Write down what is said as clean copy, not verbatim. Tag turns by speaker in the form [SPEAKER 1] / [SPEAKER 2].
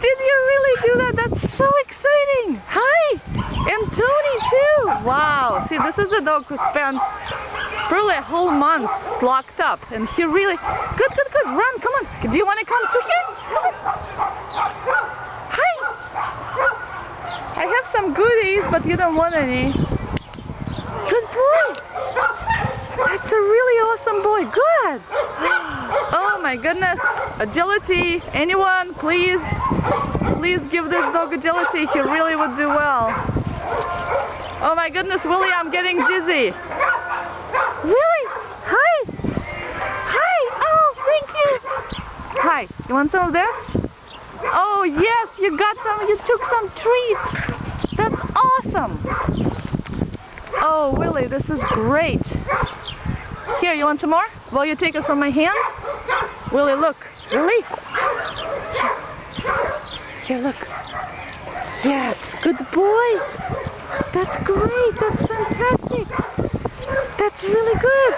[SPEAKER 1] Did you really do that? That's so exciting. Hi. And Tony too. Wow. See, this is a dog who spent probably a whole month locked up. And he really... Good, good, good. Run. Come on. Do you want to come through here? Come on. Hi. I have some goodies, but you don't want any. Good boy. That's a really awesome boy. Good. Oh my goodness. Agility. Anyone, please. Please give this dog agility. He really would do well. Oh my goodness, Willie, I'm getting dizzy. Willie. Hi. Hi. Oh, thank you. Hi. You want some of this? Oh yes, you got some. You took some treats. That's awesome. Oh, Willie, this is great. Here, you want some more? Will you take it from my hand? Willie, look. Willie. Here, look. Yes, good boy. That's great. That's fantastic. That's really good.